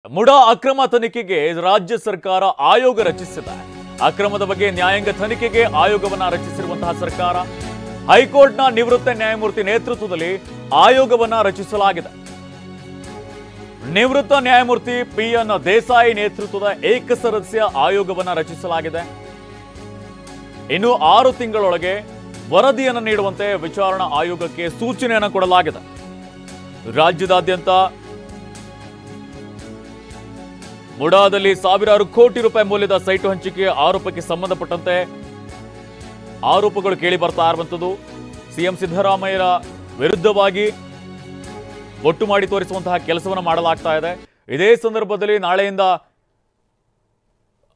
ಮುಡಾ ಅಕ್ರಮ ತನಿಖೆಗೆ ರಾಜ್ಯ ಸರ್ಕಾರ ಆಯೋಗ ರಚಿಸಿದೆ. ಅಕ್ರಮದ ಬಗ್ಗೆ ನ್ಯಾಯಾಂಗ ತನಿಖೆಗೆ ಆಯೋಗವನ್ನ ರಚಿಸಿರುವಂತಹ ಸರ್ಕಾರ ಹೈಕೋರ್ಟ್ನ ನಿವೃತ್ತ ನ್ಯಾಯಮೂರ್ತಿ ನೇತೃತ್ವದಲ್ಲಿ ಆಯೋಗವನ್ನ ರಚಿಸಲಾಗಿದೆ. ನಿವೃತ್ತ ನ್ಯಾಯಮೂರ್ತಿ PN ದೇಸಾಯಿ ನೇತೃತ್ವದ ಏಕಸದಸ್ಯ ಆಯೋಗವನ್ನ ರಚಿಸಲಾಗಿದೆ. ಇನ್ನು 6 ತಿಂಗಳೊಳಗೆ ವರದಿಯನ್ನು ನೀಡುವಂತೆ ವಿಚಾರಣಾ ಆಯೋಗಕ್ಕೆ ಸೂಚನೆಯನ್ನು ಕೊಡಲಾಗಿದೆ. ರಾಜ್ಯದಾದ್ಯಂತ ಮುಡಾದಲ್ಲಿ ಸಾವಿರಾರು ಕೋಟಿ ರೂಪಾಯಿ ಮೌಲ್ಯದ ಸೈಟು ಹಂಚಿಕೆ ಆರೋಪಕ್ಕೆ ಸಂಬಂಧಪಟ್ಟಂತೆ ಆರೋಪಗಳು ಕೇಳಿ ಬರ್ತಾ ಇರುವಂಥದ್ದು. ಸಿಎಂ ಸಿದ್ದರಾಮಯ್ಯರ ವಿರುದ್ಧವಾಗಿ ಒಟ್ಟು ಮಾಡಿ ತೋರಿಸುವಂತಹ ಕೆಲಸವನ್ನು ಮಾಡಲಾಗ್ತಾ ಇದೆ. ಇದೇ ಸಂದರ್ಭದಲ್ಲಿ ನಾಳೆಯಿಂದ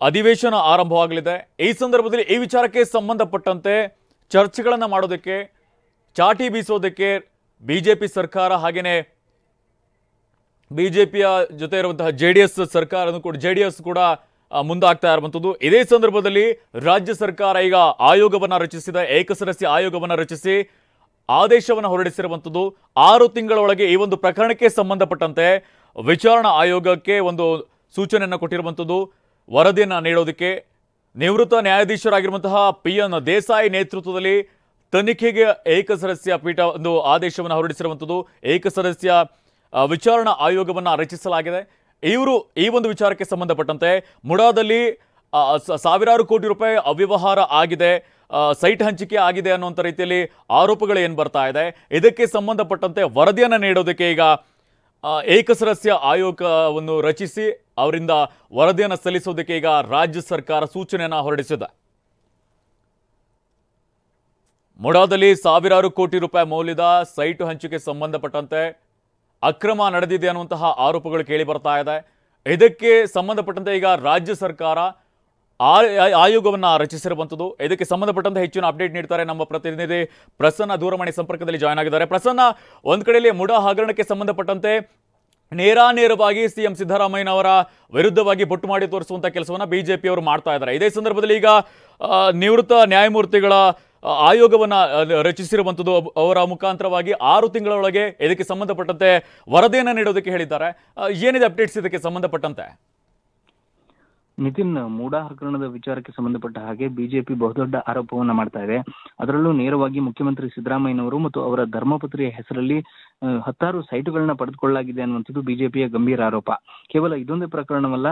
ಅಧಿವೇಶನ ಆರಂಭವಾಗಲಿದೆ. ಈ ಸಂದರ್ಭದಲ್ಲಿ ಈ ವಿಚಾರಕ್ಕೆ ಸಂಬಂಧಪಟ್ಟಂತೆ ಚರ್ಚೆಗಳನ್ನು ಮಾಡೋದಕ್ಕೆ, ಚಾಟಿ ಬೀಸೋದಕ್ಕೆ ಬಿಜೆಪಿ ಸರ್ಕಾರ ಹಾಗೇನೆ ಬಿಜೆಪಿಯ ಜೊತೆ ಇರುವಂತಹ ಜೆಡಿಎಸ್ ಕೂಡ ಮುಂದಾಗ್ತಾ ಇರುವಂಥದ್ದು. ಇದೇ ಸಂದರ್ಭದಲ್ಲಿ ರಾಜ್ಯ ಸರ್ಕಾರ ಈಗ ಆಯೋಗವನ್ನ ರಚಿಸಿದ, ಏಕಸದಸ್ಯ ಆಯೋಗವನ್ನ ರಚಿಸಿ ಆದೇಶವನ್ನು ಹೊರಡಿಸಿರುವಂಥದ್ದು. 6 ತಿಂಗಳೊಳಗೆ ಈ ಒಂದು ಪ್ರಕರಣಕ್ಕೆ ಸಂಬಂಧಪಟ್ಟಂತೆ ವಿಚಾರಣಾ ಆಯೋಗಕ್ಕೆ ಒಂದು ಸೂಚನೆಯನ್ನು ಕೊಟ್ಟಿರುವಂಥದ್ದು. ವರದಿಯನ್ನು ನೀಡೋದಕ್ಕೆ ನಿವೃತ್ತ ನ್ಯಾಯಾಧೀಶರಾಗಿರುವಂತಹ PN ದೇಸಾಯಿ ನೇತೃತ್ವದಲ್ಲಿ ತನಿಖೆಗೆ ಏಕಸದಸ್ಯ ಪೀಠ ಒಂದು ಆದೇಶವನ್ನು ಹೊರಡಿಸಿರುವಂಥದ್ದು. ಏಕಸದಸ್ಯ ವಿಚಾರಣಾ ಆಯೋಗವನ್ನು ರಚಿಸಲಾಗಿದೆ. ಇವರು ಈ ಒಂದು ವಿಚಾರಕ್ಕೆ ಸಂಬಂಧಪಟ್ಟಂತೆ ಮುಡಾದಲ್ಲಿ ಸಾವಿರಾರು ಕೋಟಿ ರೂಪಾಯಿ ಅವ್ಯವಹಾರ ಆಗಿದೆ, ಸೈಟ್ ಹಂಚಿಕೆ ಆಗಿದೆ ಅನ್ನುವಂಥ ರೀತಿಯಲ್ಲಿ ಆರೋಪಗಳು ಏನು ಬರ್ತಾ ಇದೆ. ಇದಕ್ಕೆ ಸಂಬಂಧಪಟ್ಟಂತೆ ವರದಿಯನ್ನು ನೀಡೋದಕ್ಕೆ ಈಗ ಏಕಸದಸ್ಯ ಆಯೋಗವನ್ನು ರಚಿಸಿ ಅವರಿಂದ ವರದಿಯನ್ನು ಸಲ್ಲಿಸೋದಕ್ಕೆ ಈಗ ರಾಜ್ಯ ಸರ್ಕಾರ ಸೂಚನೆಯನ್ನು ಹೊರಡಿಸಿದೆ. ಮುಡಾದಲ್ಲಿ ಸಾವಿರಾರು ಕೋಟಿ ರೂಪಾಯಿ ಮೌಲ್ಯದ ಸೈಟು ಹಂಚಿಕೆ ಸಂಬಂಧಪಟ್ಟಂತೆ ಅಕ್ರಮ ನಡೆದಿದೆ ಅನ್ನುವಂತಹ ಆರೋಪಗಳು ಕೇಳಿ ಬರ್ತಾ ಇದೆ. ಇದಕ್ಕೆ ಸಂಬಂಧಪಟ್ಟಂತೆ ಈಗ ರಾಜ್ಯ ಸರ್ಕಾರ ಆಯೋಗವನ್ನು ರಚಿಸಿರುವಂಥದ್ದು. ಇದಕ್ಕೆ ಸಂಬಂಧಪಟ್ಟಂತೆ ಹೆಚ್ಚಿನ ಅಪ್ಡೇಟ್ ನೀಡ್ತಾರೆ ನಮ್ಮ ಪ್ರತಿನಿಧಿ ಪ್ರಸನ್ನ ದೂರವಾಣಿ ಸಂಪರ್ಕದಲ್ಲಿ ಜಾಯ್ನ್ ಆಗಿದ್ದಾರೆ. ಪ್ರಸನ್ನ, ಒಂದ್ ಕಡೆಯಲ್ಲಿ ಮುಡಾ ಹಗರಣಕ್ಕೆ ಸಂಬಂಧಪಟ್ಟಂತೆ ನೇರವಾಗಿ ಸಿಎಂ ಸಿದ್ದರಾಮಯ್ಯನವರ ವಿರುದ್ಧವಾಗಿ ಬೊಟ್ಟು ಮಾಡಿ ತೋರಿಸುವಂತಹ ಕೆಲಸವನ್ನ ಬಿಜೆಪಿಯವರು ಮಾಡ್ತಾ ಇದ್ದಾರೆ. ಇದೇ ಸಂದರ್ಭದಲ್ಲಿ ಈಗ ನಿವೃತ್ತ ನ್ಯಾಯಮೂರ್ತಿಗಳ ಆಯೋಗವನ್ನ ರಚಿಸಿರುವಂಥದ್ದು. ಅವರ ಮುಖಾಂತರವಾಗಿ 6 ತಿಂಗಳೊಳಗೆ ಇದಕ್ಕೆ ಸಂಬಂಧಪಟ್ಟಂತೆ ವರದಿಯನ್ನು ನೀಡೋದಕ್ಕೆ ಹೇಳಿದ್ದಾರೆ. ಏನಿದೆ ಅಪ್ಡೇಟ್ಸ್ ಇದಕ್ಕೆ ಸಂಬಂಧಪಟ್ಟಂತೆ? ನಿತಿನ್, ಮುಡಾ ಹಗರಣದ ವಿಚಾರಕ್ಕೆ ಸಂಬಂಧಪಟ್ಟ ಹಾಗೆ ಬಿಜೆಪಿ ಬಹುದೊಡ್ಡ ಆರೋಪವನ್ನ ಮಾಡ್ತಾ ಇದೆ. ಅದರಲ್ಲೂ ನೇರವಾಗಿ ಮುಖ್ಯಮಂತ್ರಿ ಸಿದ್ದರಾಮಯ್ಯನವರು ಮತ್ತು ಅವರ ಧರ್ಮಪತ್ರಿಯ ಹೆಸರಲ್ಲಿ 10 ಸೈಟುಗಳನ್ನ ಪಡೆದುಕೊಳ್ಳಲಾಗಿದೆ ಅನ್ನುವಂಥದ್ದು ಬಿಜೆಪಿಯ ಗಂಭೀರ ಆರೋಪ. ಕೇವಲ ಇದೊಂದೇ ಪ್ರಕರಣವಲ್ಲ,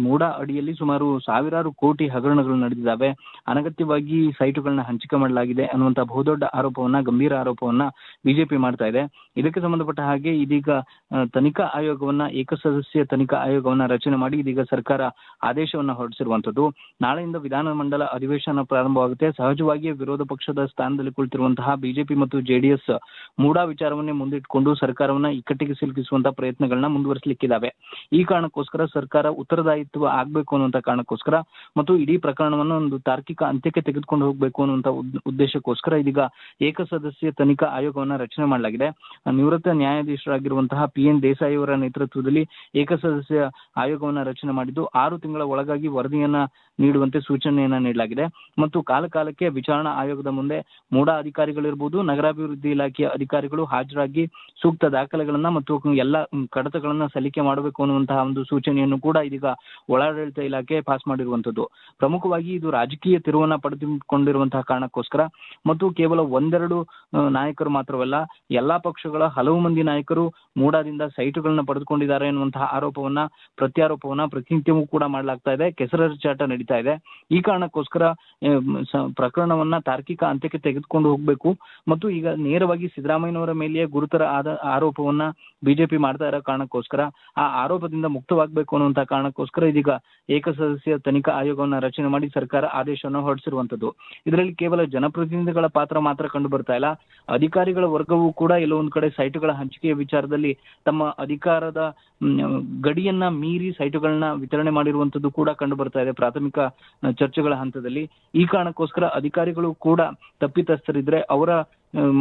ಮುಡಾ ಅಡಿಯಲ್ಲಿ ಸುಮಾರು ಸಾವಿರಾರು ಕೋಟಿ ಹಗರಣಗಳು ನಡೆದಿದ್ದಾವೆ, ಅನಗತ್ಯವಾಗಿ ಸೈಟುಗಳನ್ನ ಹಂಚಿಕೆ ಮಾಡಲಾಗಿದೆ ಅನ್ನುವಂಥ ಬಹುದೊಡ್ಡ ಆರೋಪವನ್ನ, ಗಂಭೀರ ಆರೋಪವನ್ನ ಬಿಜೆಪಿ ಮಾಡ್ತಾ ಇದೆ. ಇದಕ್ಕೆ ಸಂಬಂಧಪಟ್ಟ ಹಾಗೆ ಇದೀಗ ತನಿಖಾ ಆಯೋಗವನ್ನ, ಏಕಸದಸ್ಯ ತನಿಖಾ ಆಯೋಗವನ್ನ ರಚನೆ ಮಾಡಿ ಇದೀಗ ಸರ್ಕಾರ ಆದೇಶವನ್ನ ಹೊರಡಿಸಿರುವಂತದ್ದು. ನಾಳೆಯಿಂದ ವಿಧಾನಮಂಡಲ ಅಧಿವೇಶನ ಪ್ರಾರಂಭವಾಗುತ್ತೆ. ಸಹಜವಾಗಿಯೇ ವಿರೋಧ ಪಕ್ಷದ ಸ್ಥಾನದಲ್ಲಿ ಕುಳಿತಿರುವಂತಹ ಬಿಜೆಪಿ ಮತ್ತು ಜೆಡಿಎಸ್ ಮುಡಾ ವಿಚಾರವನ್ನೇ ಮುಂದಿಟ್ಟುಕೊಂಡು ಸರ್ಕಾರವನ್ನ ಇಕ್ಕಟ್ಟಿಗೆ ಸಿಲುಕಿಸುವಂತಹ ಪ್ರಯತ್ನಗಳನ್ನ ಮುಂದುವರಿಸಲಿಕ್ಕಿದ್ದಾವೆ. ಈ ಕಾರಣಕ್ಕೋಸ್ಕರ ಸರ್ಕಾರ ಉತ್ತರದಾಯಿತ್ವ ಆಗ್ಬೇಕು ಅನ್ನುವಂತ ಕಾರಣಕ್ಕೋಸ್ಕರ ಮತ್ತು ಇಡೀ ಪ್ರಕರಣವನ್ನು ಒಂದು ತಾರ್ಕಿಕ ಅಂತ್ಯಕ್ಕೆ ತೆಗೆದುಕೊಂಡು ಹೋಗ್ಬೇಕು ಅನ್ನುವಂತ ಉದ್ದೇಶಕ್ಕೋಸ್ಕರ ಇದೀಗ ಏಕಸದಸ್ಯ ತನಿಖಾ ಆಯೋಗವನ್ನ ರಚನೆ ಮಾಡಲಾಗಿದೆ. ನಿವೃತ್ತ ನ್ಯಾಯಾಧೀಶರಾಗಿರುವಂತಹ PN ದೇಸಾಯಿ ಅವರ ನೇತೃತ್ವದಲ್ಲಿ ಏಕಸದಸ್ಯ ಆಯೋಗವನ್ನ ರಚನೆ ಮಾಡಿದ್ದು 6 ತಿಂಗಳ ಒಳಗಾಗಿ ವರದಿಯನ್ನ ನೀಡುವಂತೆ ಸೂಚನೆಯನ್ನ ನೀಡಲಾಗಿದೆ. ಮತ್ತು ಕಾಲಕಾಲಕ್ಕೆ ವಿಚಾರಣಾ ಆಯೋಗದ ಮುಂದೆ ಮುಡಾ ಅಧಿಕಾರಿಗಳಿರ್ಬೋದು, ನಗರಾಭಿವೃದ್ಧಿ ಇಲಾಖೆಯ ಅಧಿಕಾರಿಗಳು ಹಾಜರಾಗಿ ಸೂಕ್ತ ದಾಖಲೆಗಳನ್ನ ಮತ್ತು ಎಲ್ಲ ಕಡತಗಳನ್ನ ಸಲ್ಲಿಕೆ ಮಾಡಬೇಕು ಅನ್ನುವಂತಹ ಒಂದು ಸೂಚನೆಯನ್ನು ಕೂಡ ಇದೀಗ ಒಳಾಡಳಿತ ಇಲಾಖೆ ಪಾಸ್ ಮಾಡಿರುವಂತದ್ದು. ಪ್ರಮುಖವಾಗಿ ಇದು ರಾಜಕೀಯ ತಿರುವನ್ನ ಪಡೆದುಕೊಂಡಿರುವಂತಹ ಕಾರಣಕ್ಕೋಸ್ಕರ ಮತ್ತು ಕೇವಲ 1-2 ನಾಯಕರು ಮಾತ್ರವಲ್ಲ, ಎಲ್ಲಾ ಪಕ್ಷಗಳ ಹಲವು ಮಂದಿ ನಾಯಕರು ಮುಡಾದಿಂದ ಸೈಟುಗಳನ್ನ ಪಡೆದುಕೊಂಡಿದ್ದಾರೆ ಎನ್ನುವಂತಹ ಆರೋಪವನ್ನ, ಪ್ರತ್ಯಾರೋಪವನ್ನ ಪ್ರತಿನಿತ್ಯವೂ ಕೂಡ ಮಾಡಲಾಗ್ತಾ ಇದೆ. ಕೆಸರಚಾಟ ನಡೀತಾ ಇದೆ. ಈ ಕಾರಣಕ್ಕೋಸ್ಕರ ಪ್ರಕರಣವನ್ನ ತಾರ್ಕಿಕ ಅಂತ್ಯಕ್ಕೆ ತೆಗೆದುಕೊಂಡು ಹೋಗ್ಬೇಕು ಮತ್ತು ಈಗ ನೇರವಾಗಿ ಸಿದ್ದರಾಮಯ್ಯನವರ ಮೇಲೆಯೇ ಗುರುತರ ಆರೋಪವನ್ನ ಬಿಜೆಪಿ ಮಾಡ್ತಾ ಇರೋ ಕಾರಣಕ್ಕೋಸ್ಕರ ಆ ಆರೋಪದಿಂದ ಮುಕ್ತವಾಗಬೇಕು ಅನ್ನುವಂತಹ ಕಾರಣಕ್ಕೋಸ್ಕರ ಇದೀಗ ಏಕಸದಸ್ಯ ತನಿಖಾ ಆಯೋಗವನ್ನ ರಚನೆ ಮಾಡಿ ಸರ್ಕಾರ ಆದೇಶವನ್ನು ಹೊರಡಿಸಿರುವಂತದ್ದು. ಇದರಲ್ಲಿ ಕೇವಲ ಜನಪ್ರತಿನಿಧಿಗಳ ಪಾತ್ರ ಮಾತ್ರ ಕಂಡು ಬರ್ತಾ ಇಲ್ಲ, ಅಧಿಕಾರಿಗಳ ವರ್ಗವೂ ಕೂಡ ಎಲ್ಲೋ ಒಂದ್ ಕಡೆ ಸೈಟುಗಳ ಹಂಚಿಕೆಯ ವಿಚಾರದಲ್ಲಿ ತಮ್ಮ ಅಧಿಕಾರದ ಗಡಿಯನ್ನ ಮೀರಿ ಸೈಟುಗಳನ್ನ ವಿತರಣೆ ಮಾಡಿರುವಂತದ್ದು ಕೂಡ ಕಂಡು ಬರ್ತಾ ಇದೆ ಪ್ರಾಥಮಿಕ ಚರ್ಚೆಗಳ ಹಂತದಲ್ಲಿ. ಈ ಕಾರಣಕ್ಕೋಸ್ಕರ ಅಧಿಕಾರಿಗಳು ಕೂಡ ತಪ್ಪಿತಸ್ಥರಿದ್ರೆ ಅವರ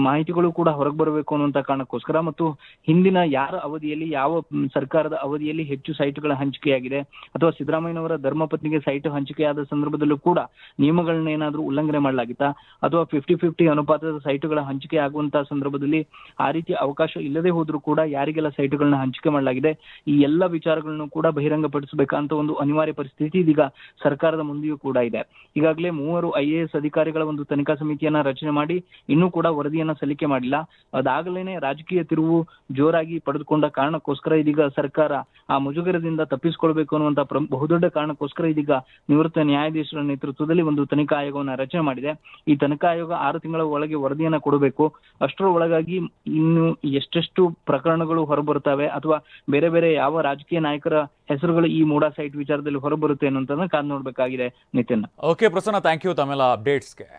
ಮಾಹಿತಿಗಳು ಕೂಡ ಹೊರಗೆ ಬರಬೇಕು ಅನ್ನುವಂತ ಕಾರಣಕ್ಕೋಸ್ಕರ ಮತ್ತು ಹಿಂದಿನ ಯಾರ ಅವಧಿಯಲ್ಲಿ ಯಾವ ಸರ್ಕಾರದ ಅವಧಿಯಲ್ಲಿ ಹೆಚ್ಚು ಸೈಟ್ಗಳ ಹಂಚಿಕೆಯಾಗಿದೆ ಅಥವಾ ಸಿದ್ದರಾಮಯ್ಯನವರ ಧರ್ಮಪತ್ನಿಗೆ ಸೈಟ್ ಹಂಚಿಕೆಯಾದ ಸಂದರ್ಭದಲ್ಲೂ ಕೂಡ ನಿಯಮಗಳನ್ನ ಏನಾದ್ರೂ ಉಲ್ಲಂಘನೆ ಮಾಡಲಾಗಿತ್ತಾ ಅಥವಾ 50-50 ಅನುಪಾತದ ಸೈಟ್ಗಳ ಹಂಚಿಕೆ ಆಗುವಂತಹ ಸಂದರ್ಭದಲ್ಲಿ ಆ ರೀತಿ ಅವಕಾಶ ಇಲ್ಲದೆ ಹೋದ್ರೂ ಕೂಡ ಯಾರಿಗೆಲ್ಲ ಸೈಟ್ಗಳನ್ನ ಹಂಚಿಕೆ ಮಾಡಲಾಗಿದೆ ಈ ಎಲ್ಲ ವಿಚಾರಗಳನ್ನು ಕೂಡ ಬಹಿರಂಗಪಡಿಸಬೇಕಂತ ಒಂದು ಅನಿವಾರ್ಯ ಪರಿಸ್ಥಿತಿ ಇದೀಗ ಸರ್ಕಾರದ ಮುಂದೆಯೂ ಕೂಡ ಇದೆ. ಈಗಾಗಲೇ 3 IAS ಅಧಿಕಾರಿಗಳ ಒಂದು ತನಿಖಾ ಸಮಿತಿಯನ್ನ ರಚನೆ ಮಾಡಿ ಇನ್ನೂ ಕೂಡ ವರದಿಯನ್ನ ಸಲ್ಲಿಕೆ ಮಾಡಿಲ್ಲ. ಅದಾಗಲೇನೆ ರಾಜಕೀಯ ತಿರುವು ಜೋರಾಗಿ ಪಡೆದುಕೊಂಡ ಕಾರಣಕ್ಕೋಸ್ಕರ ಇದೀಗ ಸರ್ಕಾರ ಆ ಮುಜುಗರದಿಂದ ತಪ್ಪಿಸಿಕೊಳ್ಬೇಕು ಅನ್ನುವಂತ ಬಹುದೊಡ್ಡ ಕಾರಣಕ್ಕೋಸ್ಕರ ಇದೀಗ ನಿವೃತ್ತ ನ್ಯಾಯಾಧೀಶರ ನೇತೃತ್ವದಲ್ಲಿ ಒಂದು ತನಿಖಾ ಆಯೋಗವನ್ನ ರಚನೆ ಮಾಡಿದೆ. ಈ ತನಿಖಾ ಆಯೋಗ 6 ತಿಂಗಳ ಒಳಗೆ ವರದಿಯನ್ನ ಕೊಡಬೇಕು. ಅಷ್ಟರ ಒಳಗಾಗಿ ಇನ್ನು ಎಷ್ಟೆಷ್ಟು ಪ್ರಕರಣಗಳು ಹೊರಬರುತ್ತವೆ ಅಥವಾ ಬೇರೆ ಬೇರೆ ಯಾವ ರಾಜಕೀಯ ನಾಯಕರ ಹೆಸರುಗಳು ಈ ಮೂಡಾ ಸೈಟ್ ವಿಚಾರದಲ್ಲಿ ಹೊರಬರುತ್ತೆ ಅನ್ನೋದನ್ನ ಕಾದು ನೋಡ್ಬೇಕಾಗಿದೆ Nitin. Okay Prasanna, thank you ತಮ್ಮೆಲ್ಲ ಅಪ್ಡೇಟ್ಸ್ಗೆ.